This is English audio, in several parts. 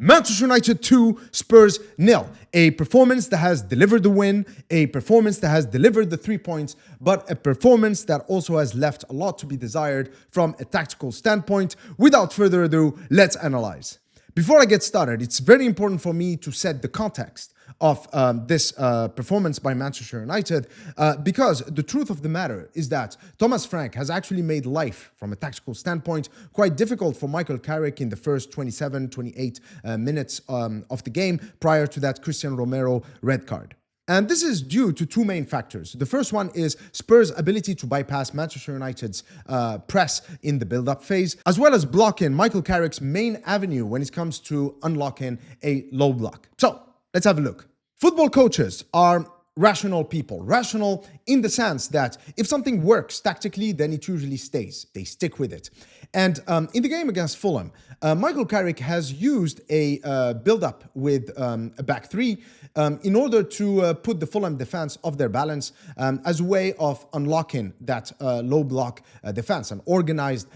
Manchester United 2, Spurs 0. A performance that has delivered the win, a performance that has delivered the 3 points, but a performance that also has left a lot to be desired from a tactical standpoint. Without further ado, let's analyze. Before I get started, it's very important for me to set the context of this performance by Manchester United because the truth of the matter is that Thomas Frank has actually made life, from a tactical standpoint, quite difficult for Michael Carrick in the first 27, 28 minutes of the game prior to that Christian Romero red card. And this is due to two main factors. The first one is Spurs' ability to bypass Manchester United's press in the build-up phase, as well as blocking Michael Carrick's main avenue when it comes to unlocking a low block. So, let's have a look. Football coaches are rational people. Rational in the sense that if something works tactically, then it usually stays. They stick with it. And in the game against Fulham, Michael Carrick has used a build-up with a back three in order to put the Fulham defense off their balance as a way of unlocking that low block defense, an organized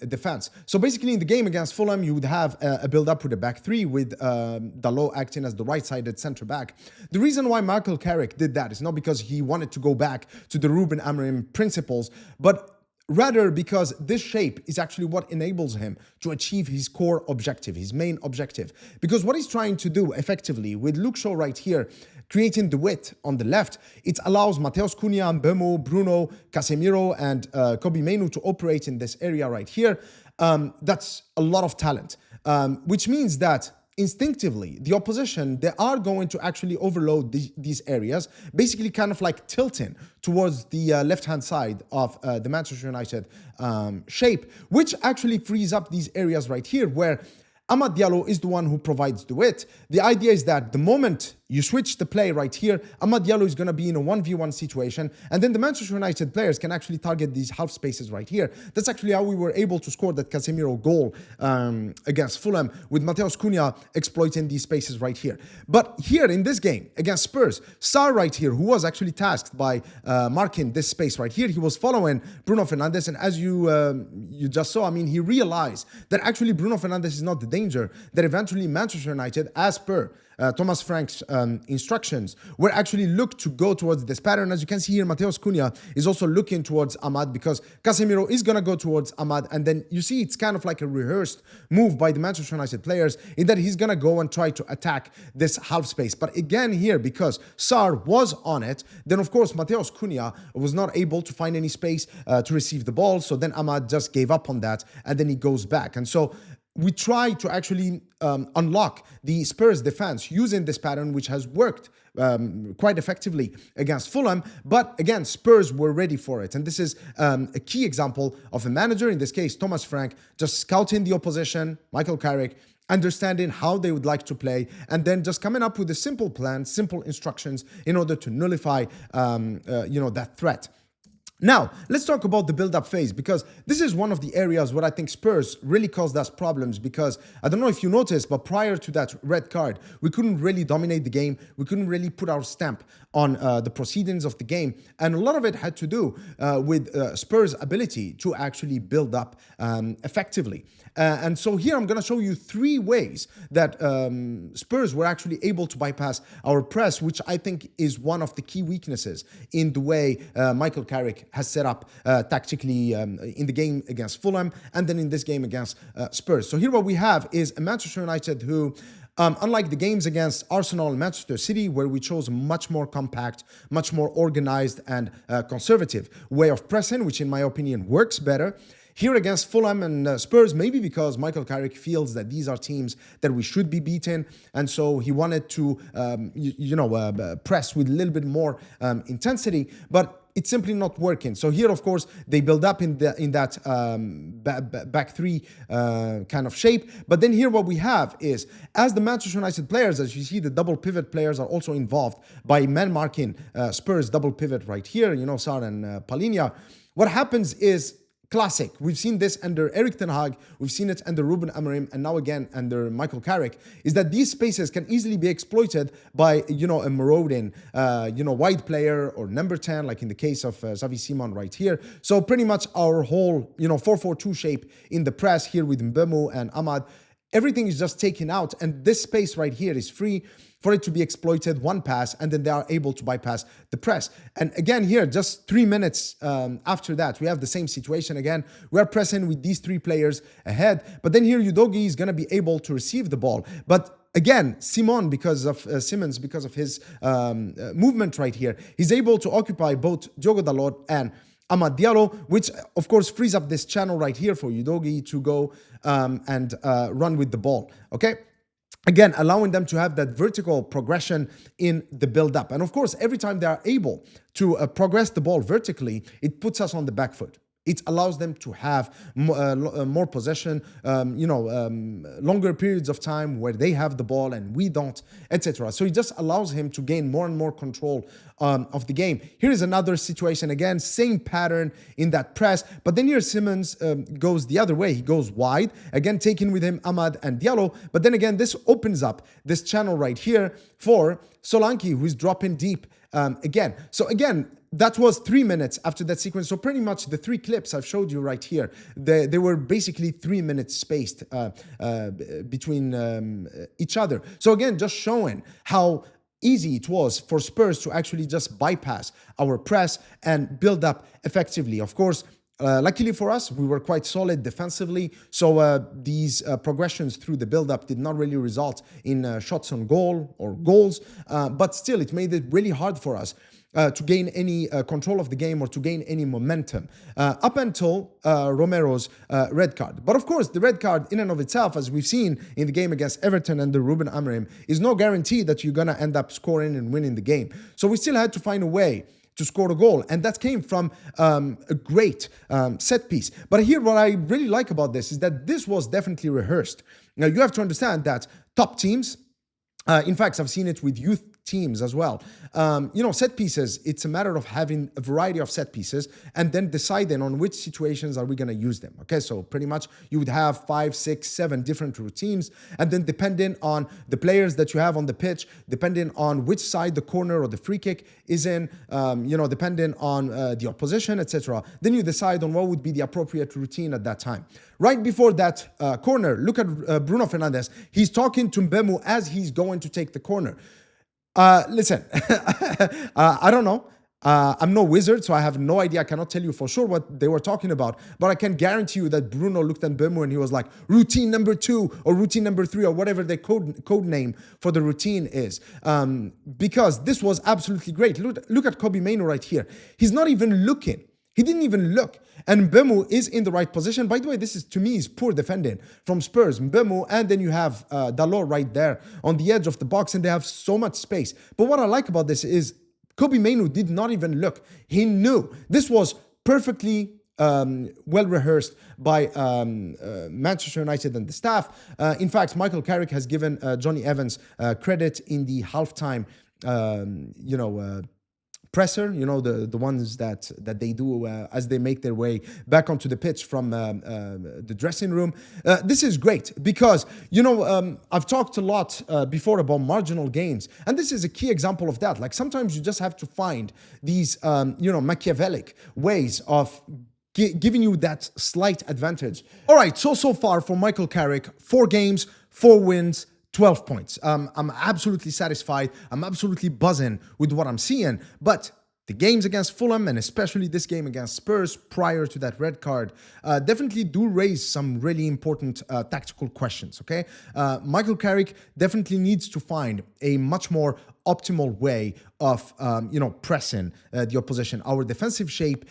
defense. So basically in the game against Fulham, you would have a build-up with a back three with Dalot acting as the right-sided centre-back. The reason why Michael Carrick did that is not because he wanted to go back to the Ruben Amorim principles, but rather because this shape is actually what enables him to achieve his core objective, his main objective. Because what he's trying to do effectively with Luke Shaw right here, creating the width on the left, it allows Matheus Cunha, Mbeumo, Bruno, Casemiro, and Kobbie Mainoo to operate in this area right here. That's a lot of talent, which means that instinctively, the opposition, they are going to actually overload these areas, basically kind of like tilting towards the left-hand side of the Manchester United shape, which actually frees up these areas right here where Amad Diallo is the one who provides the width. The idea is that the moment you switch the play right here, Amad Diallo is going to be in a 1v1 situation, and then the Manchester United players can actually target these half spaces right here. That's actually how we were able to score that Casemiro goal against Fulham, with Matheus Cunha exploiting these spaces right here. But here in this game against Spurs, Sarr right here, who was actually tasked by marking this space right here, he was following Bruno Fernandes, and as you just saw, I mean, he realized that actually Bruno Fernandes is not the danger, that eventually Manchester United, as per Thomas Frank's instructions, were actually looked to go towards this pattern. As you can see here, Matheus Cunha is also looking towards Amad because Casemiro is going to go towards Amad, and then you see it's kind of like a rehearsed move by the Manchester United players in that he's going to go and try to attack this half space. But again here, because Sarr was on it, then of course Matheus Cunha was not able to find any space to receive the ball, so then Amad just gave up on that, and then he goes back. And so we try to actually unlock the Spurs defense using this pattern, which has worked quite effectively against Fulham. But again, Spurs were ready for it. And this is a key example of a manager, in this case, Thomas Frank, just scouting the opposition, Michael Carrick, understanding how they would like to play, and then just coming up with a simple plan, simple instructions in order to nullify, that threat. Now, let's talk about the build-up phase, because this is one of the areas where I think Spurs really caused us problems, because I don't know if you noticed, but prior to that red card, we couldn't really dominate the game. We couldn't really put our stamp on the proceedings of the game. And a lot of it had to do with Spurs' ability to actually build up effectively. And so here I'm going to show you 3 ways that Spurs were actually able to bypass our press, which I think is one of the key weaknesses in the way Michael Carrick has set up tactically in the game against Fulham and then in this game against Spurs. So here what we have is a Manchester United who, unlike the games against Arsenal and Manchester City, where we chose a much more compact, much more organized and conservative way of pressing, which in my opinion works better, here against Fulham and Spurs, maybe because Michael Carrick feels that these are teams that we should be beaten, and so he wanted to, press with a little bit more intensity, but it's simply not working. So here, of course, they build up in that back three kind of shape. But then here what we have is, as the Manchester United players, as you see, the double pivot players are also involved by man marking Spurs double pivot right here, Sarr and Palhinha. What happens is classic. We've seen this under Erik ten Hag, we've seen it under Ruben Amorim, and now again under Michael Carrick, is that these spaces can easily be exploited by, a marauding, wide player or number 10, like in the case of Xavi Simon right here. So pretty much our whole, 4-4-2 shape in the press here with Mbeumo and Amad everything is just taken out, and this space right here is free for it to be exploited, one pass, and then they are able to bypass the press. And again here, just 3 minutes after that, we have the same situation again. We are pressing with these 3 players ahead, but then here Udogie is going to be able to receive the ball. But again, Simmons, because of his movement right here, he's able to occupy both Diogo Dalot and Amad Diallo, which of course frees up this channel right here for Udogie to go and run with the ball, okay? Again, allowing them to have that vertical progression in the build-up. And of course, every time they are able to progress the ball vertically, it puts us on the back foot. It allows them to have more possession, longer periods of time where they have the ball and we don't, etc. So it just allows him to gain more and more control of the game. Here is another situation again, same pattern in that press, but then here Simmons goes the other way. He goes wide, again taking with him Amad and Diallo, but then again this opens up this channel right here for Solanke, who's dropping deep again. So again, that was 3 minutes after that sequence. So pretty much the 3 clips I've showed you right here, they were basically 3 minutes spaced between each other. So again, just showing how easy it was for Spurs to actually just bypass our press and build up effectively. Of course, luckily for us, we were quite solid defensively, so these progressions through the build-up did not really result in shots on goal or goals, but still it made it really hard for us to gain any control of the game or to gain any momentum up until Romero's red card. But of course, the red card in and of itself, as we've seen in the game against Everton under Ruben Amorim, is no guarantee that you're going to end up scoring and winning the game. So we still had to find a way to score a goal, and that came from a great set piece. But here, what I really like about this is that this was definitely rehearsed. Now, you have to understand that top teams, in fact, I've seen it with youth teams as well. Set pieces, it's a matter of having a variety of set pieces and then deciding on which situations are we going to use them. Okay, so pretty much you would have 5, 6, 7 different routines, and then depending on the players that you have on the pitch, depending on which side the corner or the free kick is in, depending on the opposition, etc., then you decide on what would be the appropriate routine at that time. Right before that corner, look at Bruno Fernandes. He's talking to Mbemu as he's going to take the corner. Listen, I don't know. I'm no wizard, so I have no idea. I cannot tell you for sure what they were talking about, but I can guarantee you that Bruno looked at Mbemu and he was like, routine number 2 or routine number 3 or whatever the code name for the routine is. Because this was absolutely great. Look at Kobbie Mainoo right here. He's not even looking. He didn't even look. And Mbemu is in the right position. By the way, this is, to me, is poor defending from Spurs. Mbemu, and then you have Dalot right there on the edge of the box, and they have so much space. But what I like about this is Kobbie Mainoo did not even look. He knew. This was perfectly well rehearsed by Manchester United and the staff. In fact, Michael Carrick has given Johnny Evans credit in the halftime, presser, the ones that they do as they make their way back onto the pitch from the dressing room. This is great because, I've talked a lot before about marginal gains, and this is a key example of that. Like sometimes you just have to find these, Machiavellic ways of giving you that slight advantage. All right, so far for Michael Carrick, 4 games, 4 wins, 12 points. I'm absolutely satisfied. I'm absolutely buzzing with what I'm seeing. But the games against Fulham and especially this game against Spurs prior to that red card definitely do raise some really important tactical questions, okay? Michael Carrick definitely needs to find a much more optimal way of, pressing the opposition. Our defensive shape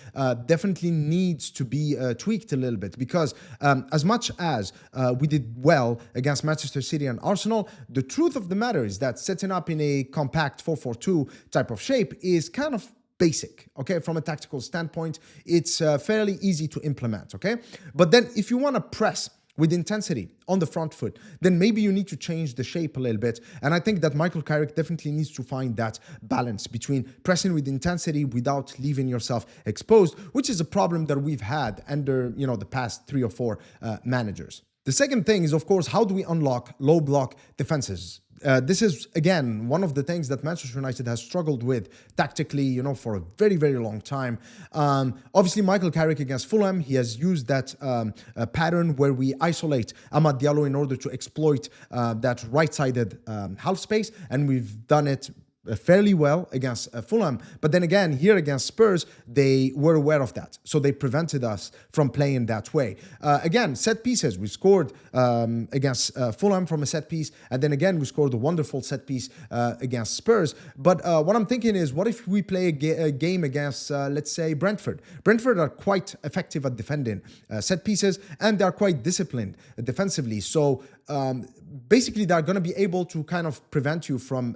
definitely needs to be tweaked a little bit because as much as we did well against Manchester City and Arsenal, the truth of the matter is that setting up in a compact 4-4-2 type of shape is kind of basic, okay? From a tactical standpoint, it's fairly easy to implement, okay? But then if you want to press with intensity on the front foot, then maybe you need to change the shape a little bit. And I think that Michael Carrick definitely needs to find that balance between pressing with intensity without leaving yourself exposed, which is a problem that we've had under, the past 3 or 4 managers. The second thing is, of course, how do we unlock low block defenses? This is, again, one of the things that Manchester United has struggled with tactically, for a very, very long time. Obviously, Michael Carrick against Fulham, he has used that pattern where we isolate Amad Diallo in order to exploit that right-sided half space, and we've done it fairly well against Fulham. But then again, here against Spurs, they were aware of that. So they prevented us from playing that way. Again, set pieces. We scored against Fulham from a set piece. And then again, we scored a wonderful set piece against Spurs. But what I'm thinking is, what if we play a game against, let's say, Brentford? Brentford are quite effective at defending set pieces, and they're quite disciplined defensively. So basically, they're going to be able to kind of prevent you from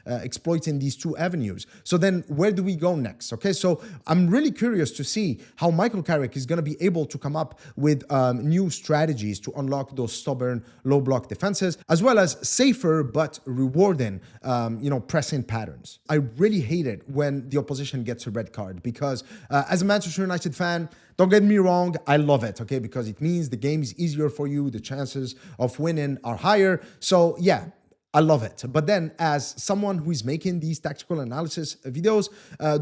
exploiting these two avenues. So then where do we go next? Okay, so I'm really curious to see how Michael Carrick is going to be able to come up with new strategies to unlock those stubborn low block defenses, as well as safer but rewarding, pressing patterns. I really hate it when the opposition gets a red card, because as a Manchester United fan, don't get me wrong, I love it, okay? Because it means the game is easier for you, the chances of winning are higher. So yeah, I love it. But then as someone who is making these tactical analysis videos,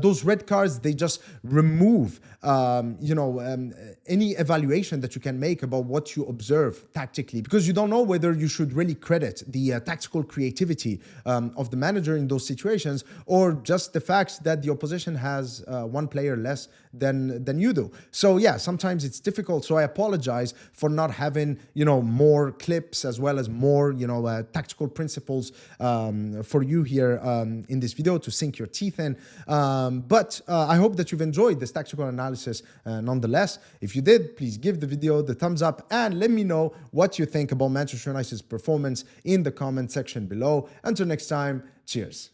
those red cards, they just remove, any evaluation that you can make about what you observe tactically, because you don't know whether you should really credit the tactical creativity of the manager in those situations, or just the fact that the opposition has one player less than you do. So yeah, sometimes it's difficult. So I apologize for not having, more clips as well as more, tactical principles for you here in this video to sink your teeth in. But I hope that you've enjoyed this tactical analysis nonetheless. If you did, please give the video the thumbs up and let me know what you think about Manchester United's performance in the comment section below. Until next time, cheers.